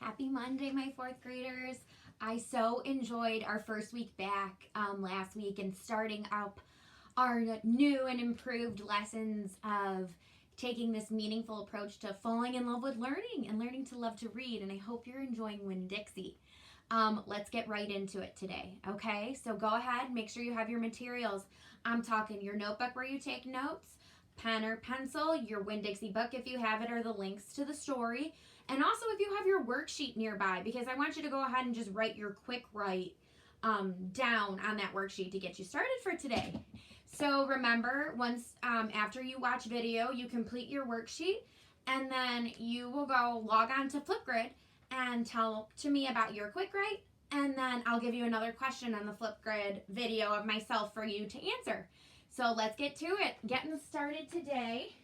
Happy Monday, my fourth graders. I so enjoyed our first week back last week and starting up our new and improved lessons of taking this meaningful approach to falling in love with learning and learning to love to read. And I hope you're enjoying Winn-Dixie. Let's get right into it today, okay? So go ahead, make sure you have your materials. I'm talking your notebook where you take notes, pen or pencil, your Winn-Dixie book if you have it, or the links to the story. And also if you have your worksheet nearby, because I want you to go ahead and just write your quick write down on that worksheet to get you started for today. So remember, once after you watch video, you complete your worksheet, and then you will go log on to Flipgrid and tell to me about your quick write, and then I'll give you another question on the Flipgrid video of myself for you to answer. So let's get to it. Getting started today.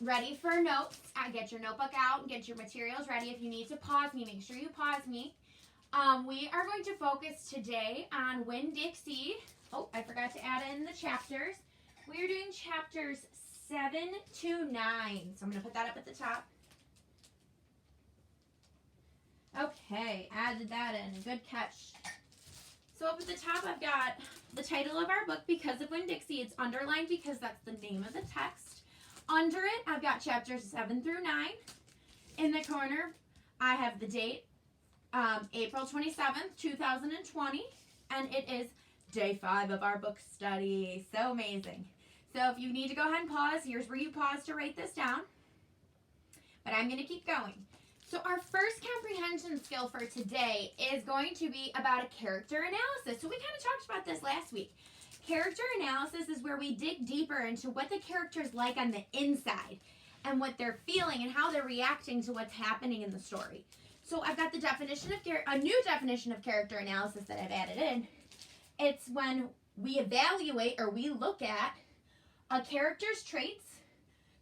Ready for notes? Get your notebook out and get your materials ready. If you need to pause me, make sure you pause me. We are going to focus today on Winn-Dixie. Oh, I forgot to add in the chapters. We are doing chapters 7 to 9. So I'm going to put that up at the top. Okay, added that in. Good catch. So up at the top, I've got the title of our book, Because of Winn-Dixie. It's underlined because that's the name of the text. Under it, I've got chapters 7 through 9. In the corner, I have the date, April 27th, 2020, and it is day 5 of our book study. So amazing. So if you need to go ahead and pause, here's where you pause to write this down. But I'm going to keep going. So our first comprehension skill for today is going to be about a character analysis. So we kind of talked about this last week. Character analysis is where we dig deeper into what the character's like on the inside and what they're feeling and how they're reacting to what's happening in the story. So I've got the definition of a new definition of character analysis that I've added in. It's when we evaluate or we look at a character's traits.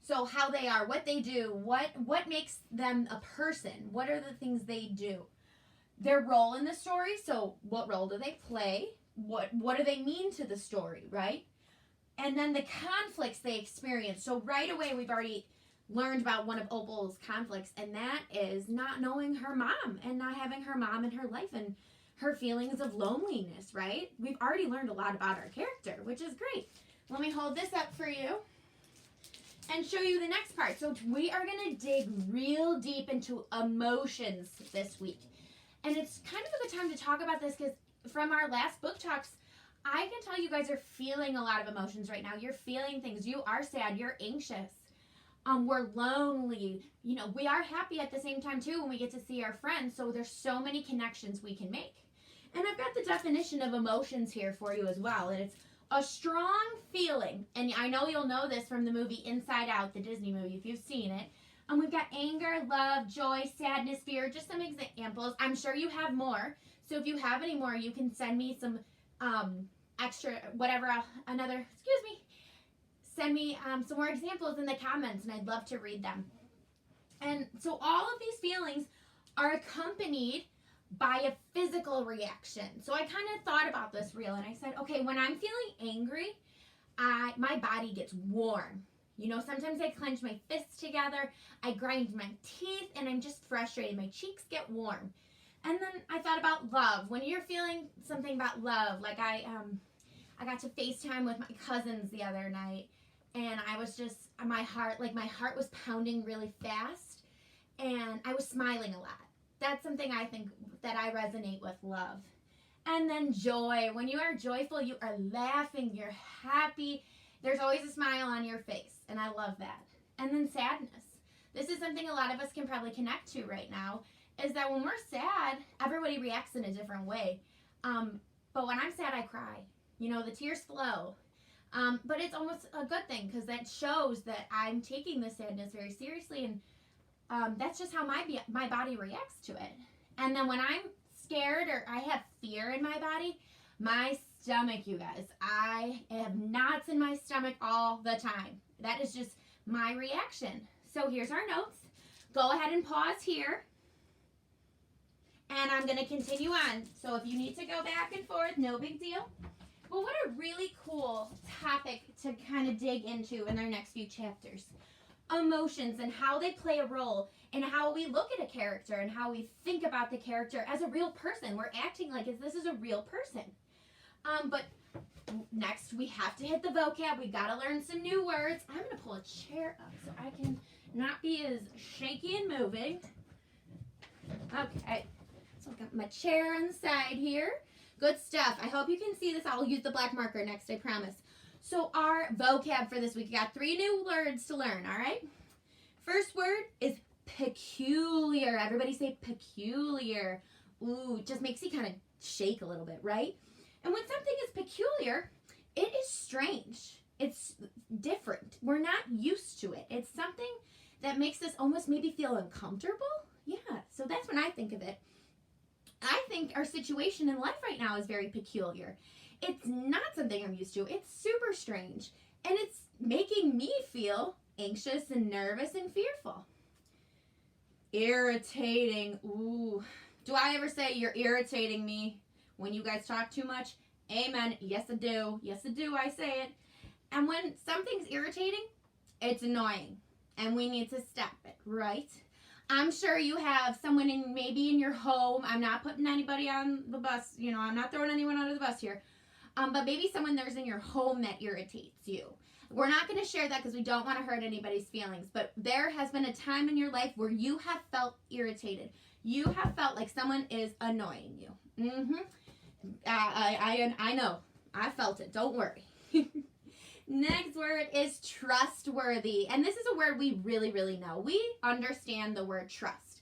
So how they are, what they do, what makes them a person, what are the things they do, their role in the story, so what role do they play, what do they mean to the story, right? And then the conflicts they experience. So right away we've already learned about one of Opal's conflicts, and that is not knowing her mom and not having her mom in her life and her feelings of loneliness, right? We've already learned a lot about our character, which is great. Let me hold this up for you and show you the next part. So we are going to dig real deep into emotions this week. And it's kind of a good time to talk about this because from our last book talks, I can tell you guys are feeling a lot of emotions right now. You're feeling things. You are sad. You're anxious. We're lonely. You know, we are happy at the same time too when we get to see our friends. So there's so many connections we can make. And I've got the definition of emotions here for you as well. And it's a strong feeling, and I know you'll know this from the movie Inside Out, the Disney movie, if you've seen it. And we've got anger, love, joy, sadness, fear, just some examples. I'm sure you have more. So if you have any more, you can send me some extra, whatever, send me some more examples in the comments, and I'd love to read them. And so all of these feelings are accompanied by a physical reaction. So I kind of thought about this real, and I said, okay, when I'm feeling angry, my body gets warm. You know, sometimes I clench my fists together, I grind my teeth, and I'm just frustrated. My cheeks get warm. And then I thought about love. When you're feeling something about love, like I got to FaceTime with my cousins the other night, and I was just, my heart was pounding really fast, and I was smiling a lot. That's something I think that I resonate with love. And then joy. When you are joyful, you are laughing, you're happy. There's always a smile on your face, and I love that. And then sadness. This is something a lot of us can probably connect to right now, is that when we're sad, everybody reacts in a different way. But when I'm sad, I cry. You know, the tears flow. But it's almost a good thing because that shows that I'm taking the sadness very seriously, and that's just how my body reacts to it. And then when I'm scared or I have fear in my body, my stomach, you guys, I have knots in my stomach all the time. That is just my reaction. So here's our notes. Go ahead and pause here. And I'm going to continue on. So if you need to go back and forth, no big deal. Well, what a really cool topic to kind of dig into in our next few chapters. emotions and how they play a role in how we look at a character and how we think about the character as a real person. We're acting like if this is a real person. But next we have to hit the vocab. We got to learn some new words. I'm going to pull a chair up so I can not be as shaky and moving. Okay, so I've got my chair on the side here. Good stuff. I hope you can see this. I'll use the black marker next, I promise. So our vocab for this week, we got 3 new words to learn, all right? First word is peculiar. Everybody say peculiar. Ooh, it just makes you kind of shake a little bit, right? And when something is peculiar, it is strange. It's different. We're not used to it. It's something that makes us almost maybe feel uncomfortable. Yeah, so that's when I think of it. I think our situation in life right now is very peculiar. It's not something I'm used to. It's super strange. And it's making me feel anxious and nervous and fearful. Irritating. Ooh. Do I ever say you're irritating me when you guys talk too much? Amen. Yes, I do. Yes, I do. I say it. And when something's irritating, it's annoying. And we need to stop it, right? I'm sure you have someone maybe in your home. I'm not putting anybody on the bus. You know, I'm not throwing anyone under the bus here. But maybe someone there's in your home that irritates you. We're not going to share that because we don't want to hurt anybody's feelings. But there has been a time in your life where you have felt irritated. You have felt like someone is annoying you. I know. I felt it. Don't worry. Next word is trustworthy. And this is a word we really, really know. We understand the word trust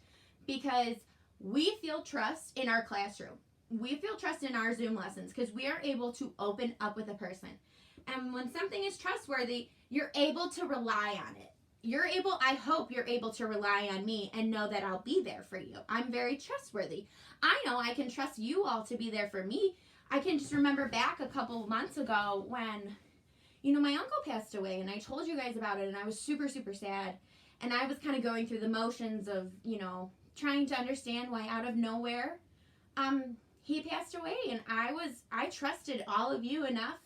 because we feel trust in our classroom. We feel trust in our Zoom lessons because we are able to open up with a person. And when something is trustworthy, you're able to rely on it. I hope you're able to rely on me and know that I'll be there for you. I'm very trustworthy. I know I can trust you all to be there for me. I can just remember back a couple of months ago when, you know, my uncle passed away and I told you guys about it and I was super, super sad. And I was kind of going through the motions of, you know, trying to understand why out of nowhere, he passed away. And I trusted all of you enough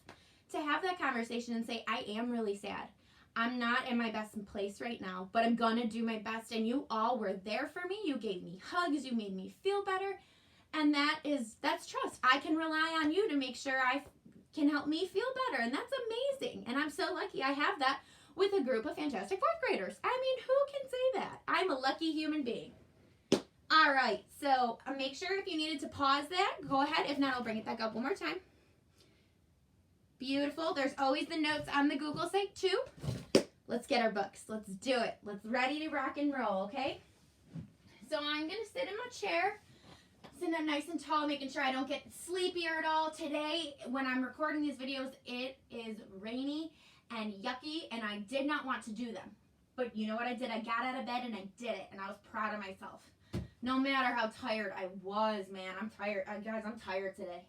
to have that conversation and say, I am really sad. I'm not in my best place right now, but I'm going to do my best. And you all were there for me. You gave me hugs. You made me feel better. And that's trust. I can rely on you to make sure I can help me feel better. And that's amazing. And I'm so lucky I have that with a group of fantastic 4th graders. I mean, who can say that? I'm a lucky human being. All right. So make sure if you needed to pause that, go ahead. If not, I'll bring it back up one more time. Beautiful. There's always the notes on the Google site too. Let's get our books. Let's do it. Let's ready to rock and roll, okay? So I'm going to sit in my chair. Sitting up nice and tall, making sure I don't get sleepier at all. Today, when I'm recording these videos, it is rainy and yucky, and I did not want to do them. But you know what I did? I got out of bed and I did it, and I was proud of myself. No matter how tired I was, man. I'm tired. Guys, I'm tired today.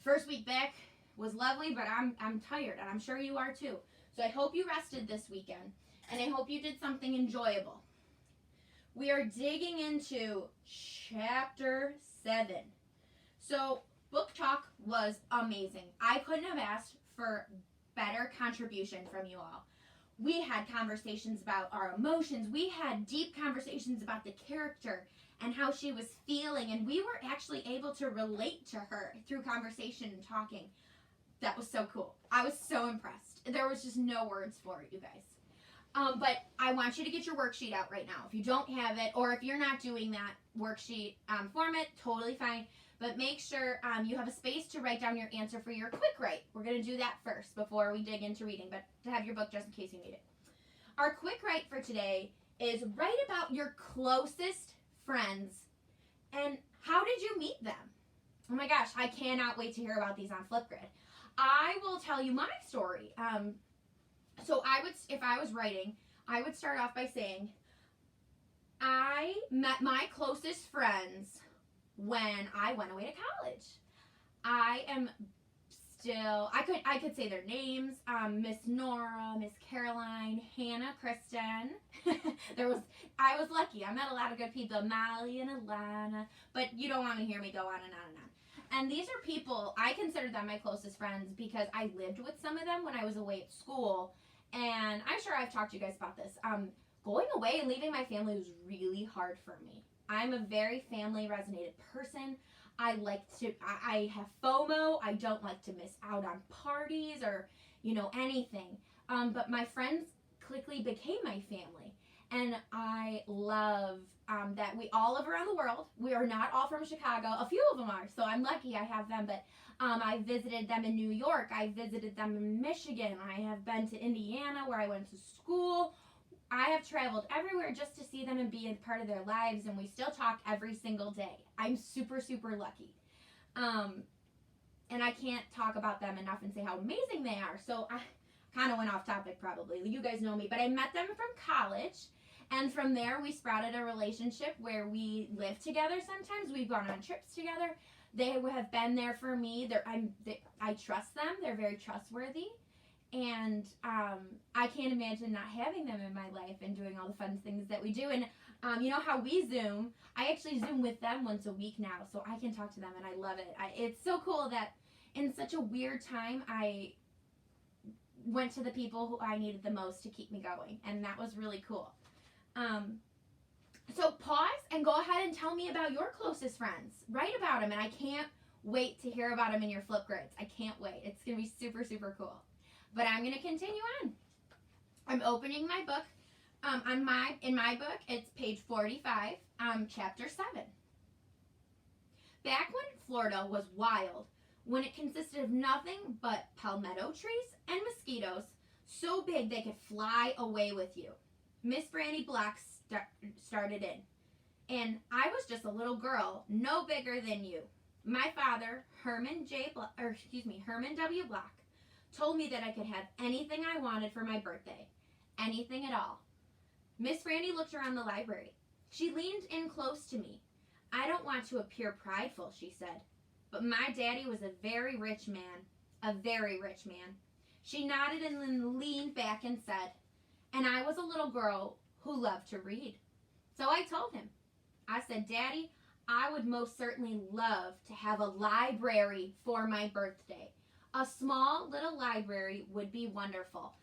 First week back was lovely, but I'm tired, and I'm sure you are too. So I hope you rested this weekend, and I hope you did something enjoyable. We are digging into Chapter 7. So book talk was amazing. I couldn't have asked for better contribution from you all. We had conversations about our emotions. We had deep conversations about the character and how she was feeling, and we were actually able to relate to her through conversation and talking. That was so cool. I was so impressed. There was just no words for it, you guys. But I want you to get your worksheet out right now. If you don't have it, or if you're not doing that worksheet format, totally fine. But make sure you have a space to write down your answer for your quick write. We're going to do that first before we dig into reading, but to have your book just in case you need it. Our quick write for today is write about your closest friends and how did you meet them? Oh my gosh, I cannot wait to hear about these on Flipgrid. I will tell you my story. So if I was writing, I would start off by saying, I met my closest friends when I went away to college. I could say their names, Miss Nora, Miss Caroline, Hannah, Kristen. I was lucky. I met a lot of good people, Molly and Alana, but you don't want to hear me go on and on and on. And these are people, I consider them my closest friends because I lived with some of them when I was away at school. And I'm sure I've talked to you guys about this. Going away and leaving my family was really hard for me. I'm a very family resonated person. I have FOMO. I don't like to miss out on parties or, anything. But my friends quickly became my family. And I love that we all live around the world. We are not all from Chicago. A few of them are, so I'm lucky I have them. But I visited them in New York. I visited them in Michigan. I have been to Indiana where I went to school. I have traveled everywhere just to see them and be a part of their lives, and we still talk every single day. I'm super, super lucky. And I can't talk about them enough and say how amazing they are. So I kind of went off topic probably. You guys know me. But I met them from college, and from there we sprouted a relationship where we live together sometimes. We've gone on trips together. They have been there for me. I trust them. They're very trustworthy. And I can't imagine not having them in my life and doing all the fun things that we do. And you know how we Zoom? I actually Zoom with them once a week now, so I can talk to them, and I love it. It's so cool that in such a weird time, I went to the people who I needed the most to keep me going, and that was really cool. So pause and go ahead and tell me about your closest friends. Write about them, and I can't wait to hear about them in your flip grids. I can't wait. It's going to be super, super cool. But I'm going to continue on. I'm opening my book. In my book, it's page 45, chapter 7. Back when Florida was wild, when it consisted of nothing but palmetto trees and mosquitoes, so big they could fly away with you, Miss Franny Black started in. And I was just a little girl, no bigger than you. My father, Herman W. Black, told me that I could have anything I wanted for my birthday. Anything at all. Miss Franny looked around the library. She leaned in close to me. I don't want to appear prideful, she said, but my daddy was a very rich man. A very rich man. She nodded and then leaned back and said, and I was a little girl who loved to read. So I told him. I said, Daddy, I would most certainly love to have a library for my birthday. A small little library would be wonderful.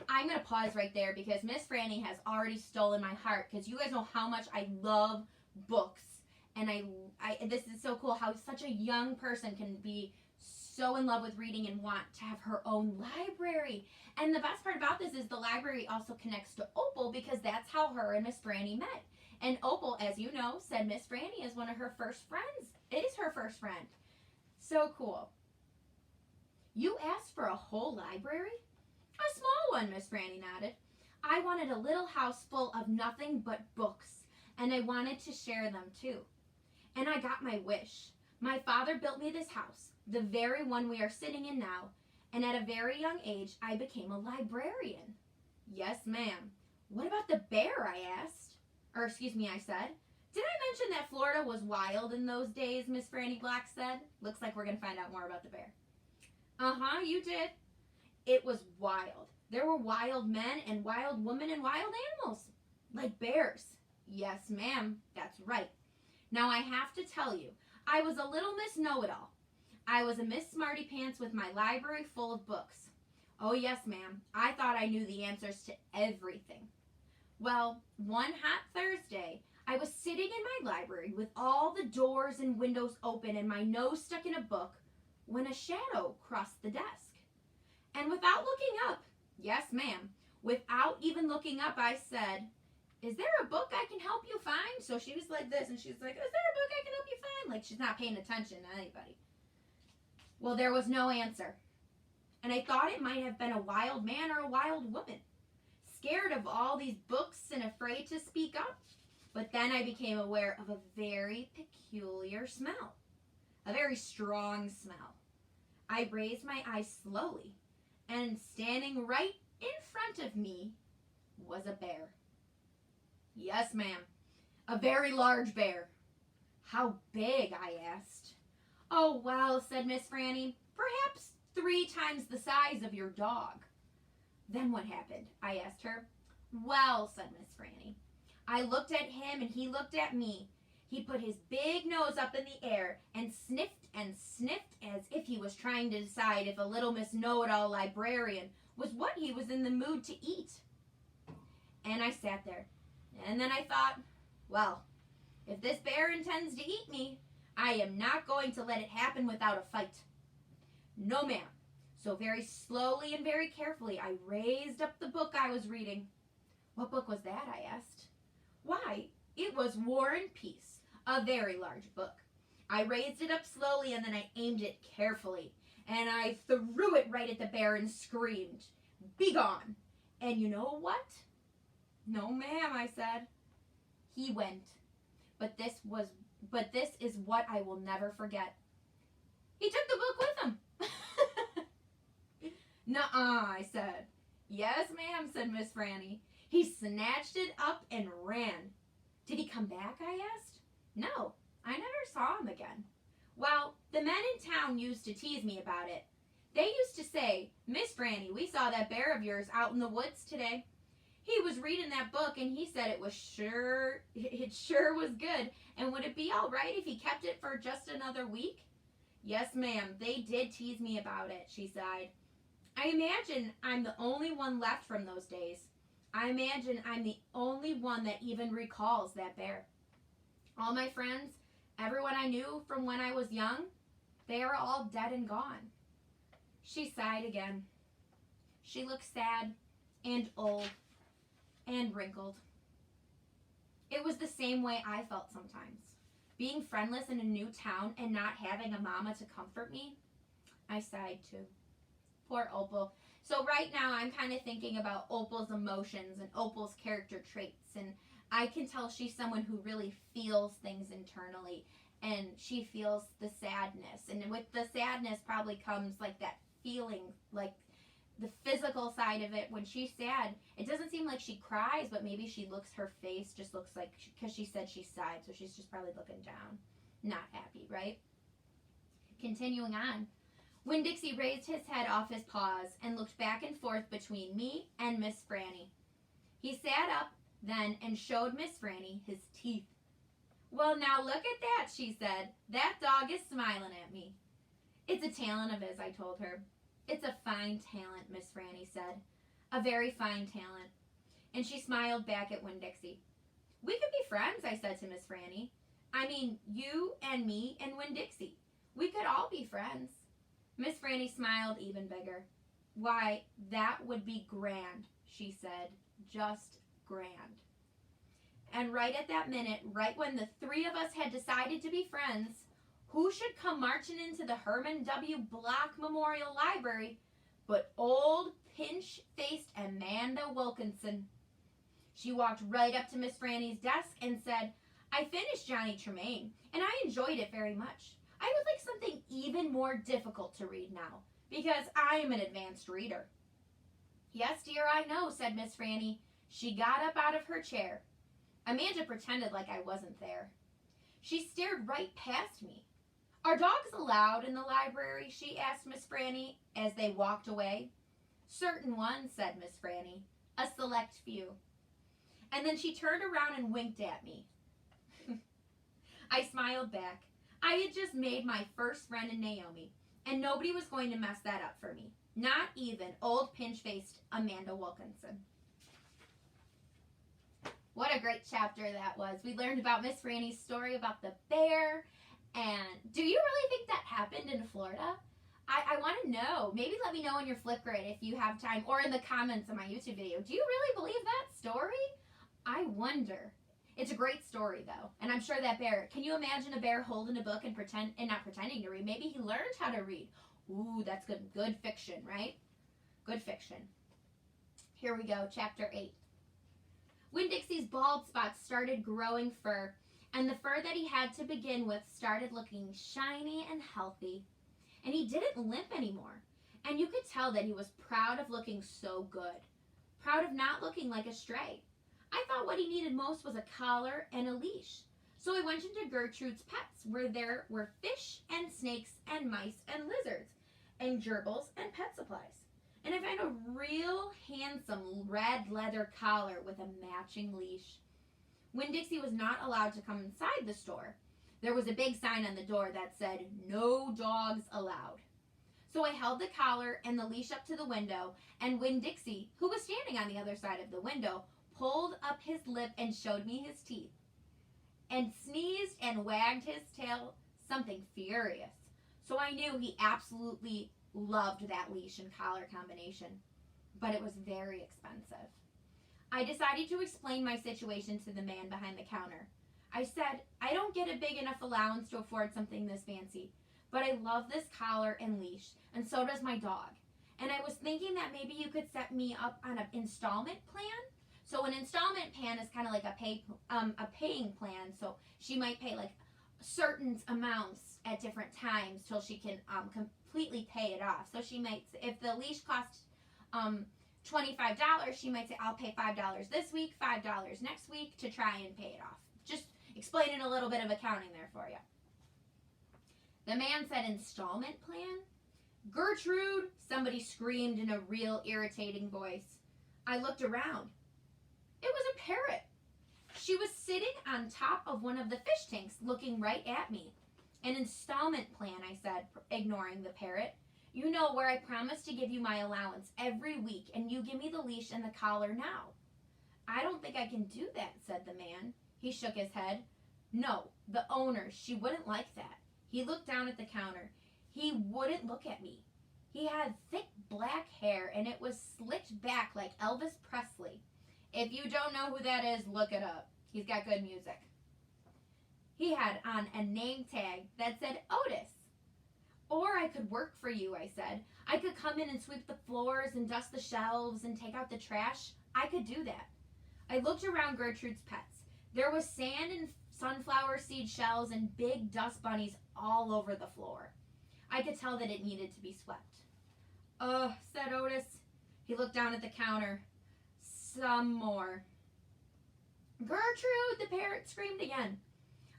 I'm going to pause right there because Miss Franny has already stolen my heart because you guys know how much I love books. And this is so cool how such a young person can be so in love with reading and want to have her own library. And the best part about this is the library also connects to Opal because that's how her and Miss Franny met. And Opal, as you know, said Miss Franny is one of her first friends. It is her first friend. So cool. You asked for a whole library? A small one, Miss Franny nodded. I wanted a little house full of nothing but books, and I wanted to share them too. And I got my wish. My father built me this house, the very one we are sitting in now, and at a very young age, I became a librarian. Yes, ma'am. What about the bear, I said. Did I mention that Florida was wild in those days, Miss Franny Black said? Looks like we're going to find out more about the bear. Uh-huh, you did. It was wild. There were wild men and wild women and wild animals, like bears. Yes, ma'am, that's right. Now I have to tell you, I was a little Miss Know-It-All. I was a Miss Smarty Pants with my library full of books. Oh, yes, ma'am. I thought I knew the answers to everything. Well, one hot Thursday, I was sitting in my library with all the doors and windows open and my nose stuck in a book when a shadow crossed the desk. And without looking up, yes, ma'am, without even looking up, I said, is there a book I can help you find? So she was like this, and she's like, is there a book I can help you find? Like she's not paying attention to anybody. Well, there was no answer. And I thought it might have been a wild man or a wild woman, scared of all these books and afraid to speak up. But then I became aware of a very peculiar smell, a very strong smell. I raised my eyes slowly, and standing right in front of me was a bear. Yes, ma'am, a very large bear. How big? I asked. Oh, well, said Miss Franny, perhaps 3 times the size of your dog. Then what happened? I asked her. Well, said Miss Franny, I looked at him and he looked at me. He put his big nose up in the air and sniffed as if he was trying to decide if a little Miss Know-It-All librarian was what he was in the mood to eat. And I sat there. And then I thought, well, if this bear intends to eat me, I am not going to let it happen without a fight. No, ma'am. So very slowly and very carefully, I raised up the book I was reading. What book was that, I asked. Why, it was War and Peace, a very large book. I raised it up slowly and then I aimed it carefully. And I threw it right at the bear and screamed, "Begone!" And you know what? No, ma'am, I said. He went. But this is what I will never forget. He took the book with him. "Nuh-uh," I said. "Yes, ma'am," said Miss Franny. "He snatched it up and ran." "Did he come back?" I asked. "No, I never saw him again." Well, the men in town used to tease me about it. They used to say, "Miss Franny, we saw that bear of yours out in the woods today. He was reading that book and he said it sure was good. And would it be all right if he kept it for just another week?" "Yes, ma'am, they did tease me about it," she sighed. "I imagine I'm the only one left from those days. I imagine I'm the only one that even recalls that bear. All my friends, everyone I knew from when I was young, they are all dead and gone." She sighed again. She looked sad and old and wrinkled. It was the same way I felt sometimes. Being friendless in a new town and not having a mama to comfort me, I sighed too. Poor Opal. So right now I'm kind of thinking about Opal's emotions and Opal's character traits, and I can tell she's someone who really feels things internally, and she feels the sadness, and with the sadness probably comes like that feeling, like the physical side of it. When she's sad, it doesn't seem like she cries, but maybe her face just looks like, because she said she sighed, so she's just probably looking down, not happy, right? Continuing on. Winn-Dixie raised his head off his paws and looked back and forth between me and Miss Franny. He sat up then and showed Miss Franny his teeth. "Well, now look at that," she said. "That dog is smiling at me." "It's a talent of his," I told her. "It's a fine talent," Miss Franny said. "A very fine talent." And she smiled back at Winn-Dixie. "We could be friends," I said to Miss Franny. "I mean, you and me and Winn-Dixie. We could all be friends." Miss Franny smiled even bigger. "Why, that would be grand," she said. "Just grand." And right at that minute, right when the three of us had decided to be friends, who should come marching into the Herman W. Block Memorial Library but old pinch-faced Amanda Wilkinson. She walked right up to Miss Franny's desk and said, "I finished Johnny Tremain, and I enjoyed it very much. I would like something even more difficult to read now, because I am an advanced reader." "Yes, dear, I know," said Miss Franny. She got up out of her chair. Amanda pretended like I wasn't there. She stared right past me. "Are dogs allowed in the library?" she asked Miss Franny as they walked away. "Certain ones," said Miss Franny. "A select few." And then she turned around and winked at me. I smiled back. I had just made my first friend in Naomi, and nobody was going to mess that up for me. Not even old pinch-faced Amanda Wilkinson. What a great chapter that was. We learned about Miss Franny's story about the bear. And do you really think that happened in Florida? I want to know. Maybe let me know in your Flipgrid if you have time, or in the comments on my YouTube video. Do you really believe that story? I wonder. It's a great story, though. And I'm sure that bear, can you imagine a bear holding a book and not pretending to read? Maybe he learned how to read. Ooh, that's good. Good fiction, right? Good fiction. Here we go, chapter 8. Winn-Dixie's bald spots started growing fur, and the fur that he had to begin with started looking shiny and healthy. And he didn't limp anymore. And you could tell that he was proud of looking so good. Proud of not looking like a stray. I thought what he needed most was a collar and a leash. So I went into Gertrude's Pets, where there were fish and snakes and mice and lizards and gerbils and pet supplies. And I found a real handsome red leather collar with a matching leash. Winn-Dixie was not allowed to come inside the store. There was a big sign on the door that said, "No dogs allowed." So I held the collar and the leash up to the window, and Winn-Dixie, who was standing on the other side of the window, pulled up his lip and showed me his teeth, and sneezed and wagged his tail, something furious. So I knew he absolutely loved that leash and collar combination, but it was very expensive. I decided to explain my situation to the man behind the counter. I said, I don't get a big enough allowance to afford something this fancy, but I love this collar and leash, and so does my dog. And I was thinking that maybe you could set me up on an installment plan. So an installment plan is kind of like a paying plan. So she might pay like certain amounts at different times till she can completely pay it off. So she might, if the leash costs $25, she might say, I'll pay $5 this week, $5 next week to try and pay it off. Just explaining a little bit of accounting there for you. The man said, installment plan? Gertrude, somebody screamed in a real irritating voice. I looked around. It was a parrot. She was sitting on top of one of the fish tanks looking right at me. An installment plan, I said, ignoring the parrot. You know, where I promise to give you my allowance every week and you give me the leash and the collar now. I don't think I can do that, said the man. He shook his head. No, the owner, she wouldn't like that. He looked down at the counter. He wouldn't look at me. He had thick black hair and it was slicked back like Elvis Presley. If you don't know who that is, look it up. He's got good music. He had on a name tag that said Otis. Or I could work for you, I said. I could come in and sweep the floors and dust the shelves and take out the trash. I could do that. I looked around Gertrude's Pets. There was sand and sunflower seed shells and big dust bunnies all over the floor. I could tell that it needed to be swept. Said Otis. He looked down at the counter. Some more. Gertrude, the parrot screamed again.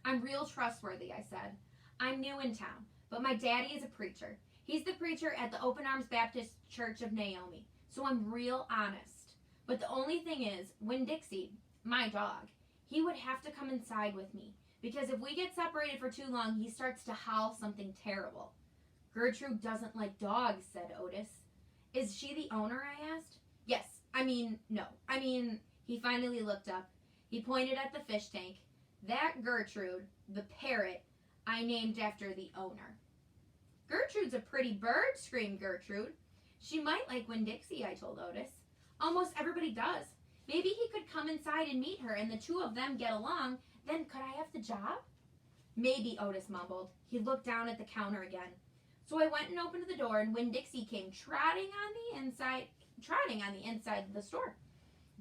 I'm real trustworthy, I said. I'm new in town, but my daddy is a preacher. He's the preacher at the Open Arms Baptist Church of Naomi, so I'm real honest. But the only thing is, Winn-Dixie, my dog, he would have to come inside with me, because if we get separated for too long, he starts to howl something terrible. Gertrude doesn't like dogs, said Otis. Is she the owner, I asked. Yes, no. He finally looked up. He pointed at the fish tank. That Gertrude, the parrot, I named after the owner. Gertrude's a pretty bird, screamed Gertrude. She might like Winn-Dixie, I told Otis. Almost everybody does. Maybe he could come inside and meet her and the two of them get along. Then could I have the job? Maybe, Otis mumbled. He looked down at the counter again. So I went and opened the door and Winn-Dixie came trotting on the inside of the store.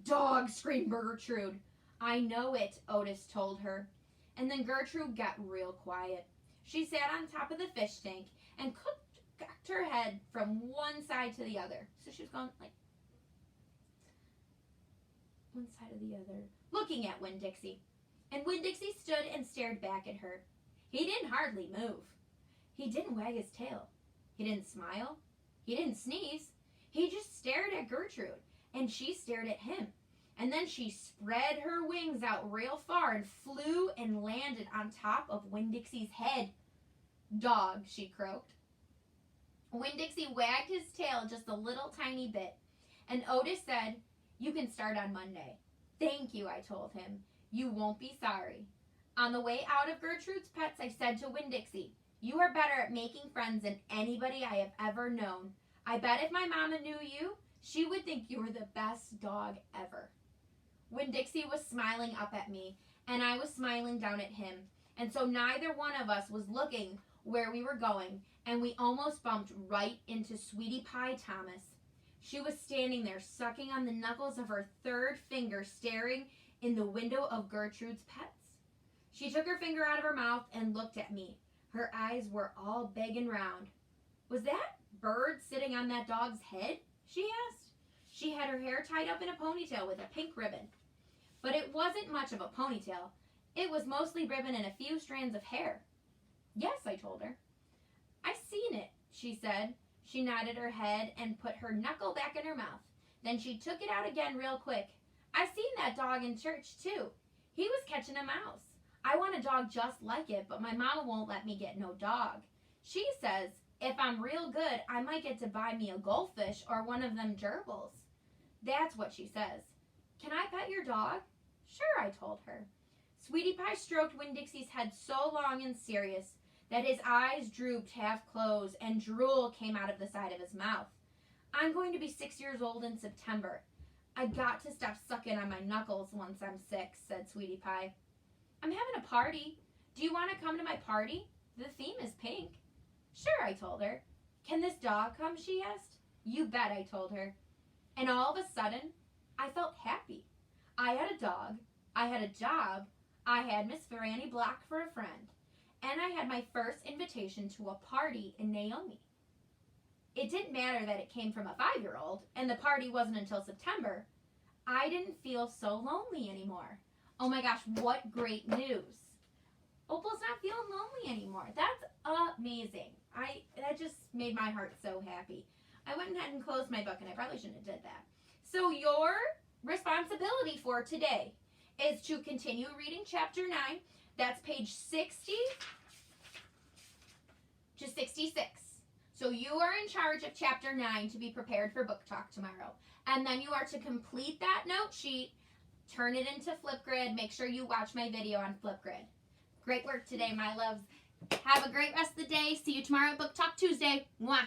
Dog, screamed Gertrude. I know it, Otis told her. And then Gertrude got real quiet. She sat on top of the fish tank and cocked her head from one side to the other. So she was going like one side to the other, looking at Winn-Dixie. And Winn-Dixie stood and stared back at her. He didn't hardly move. He didn't wag his tail. He didn't smile. He didn't sneeze. He just stared at Gertrude, and she stared at him. And then she spread her wings out real far and flew and landed on top of Winn-Dixie's head. Dog, she croaked. Winn-Dixie wagged his tail just a little tiny bit, and Otis said, You can start on Monday. Thank you, I told him. You won't be sorry. On the way out of Gertrude's Pets, I said to Winn-Dixie, You are better at making friends than anybody I have ever known. I bet if my mama knew you, she would think you were the best dog ever. Winn-Dixie was smiling up at me, and I was smiling down at him, and so neither one of us was looking where we were going, and we almost bumped right into Sweetie Pie Thomas. She was standing there, sucking on the knuckles of her third finger, staring in the window of Gertrude's Pets. She took her finger out of her mouth and looked at me. Her eyes were all big and round. Was that bird sitting on that dog's head? She asked. She had her hair tied up in a ponytail with a pink ribbon. But it wasn't much of a ponytail. It was mostly ribbon and a few strands of hair. Yes, I told her. I seen it, she said. She nodded her head and put her knuckle back in her mouth. Then she took it out again real quick. I seen that dog in church, too. He was catching a mouse. I want a dog just like it, but my mama won't let me get no dog. She says If I'm real good, I might get to buy me a goldfish or one of them gerbils. That's what she says. Can I pet your dog? Sure, I told her. Sweetie Pie stroked Winn-Dixie's head so long and serious that his eyes drooped half closed and drool came out of the side of his mouth. I'm going to be 6 years old in September. I got to stop sucking on my knuckles once I'm 6, said Sweetie Pie. I'm having a party. Do you want to come to my party? The theme is pink. Sure, I told her. Can this dog come, she asked. You bet, I told her. And all of a sudden, I felt happy. I had a dog, I had a job, I had Miss Franny Black for a friend, and I had my first invitation to a party in Naomi. It didn't matter that it came from a 5-year-old, and the party wasn't until September. I didn't feel so lonely anymore. Oh my gosh, what great news. Opal's not feeling lonely anymore. That's amazing. That just made my heart so happy. I went ahead and closed my book, and I probably shouldn't have did that. So your responsibility for today is to continue reading chapter 9. That's page 60 to 66. So you are in charge of chapter 9 to be prepared for book talk tomorrow. And then you are to complete that note sheet, turn it into Flipgrid. Make sure you watch my video on Flipgrid. Great work today, my loves. Have a great rest of the day. See you tomorrow at Book Talk Tuesday. Mwah.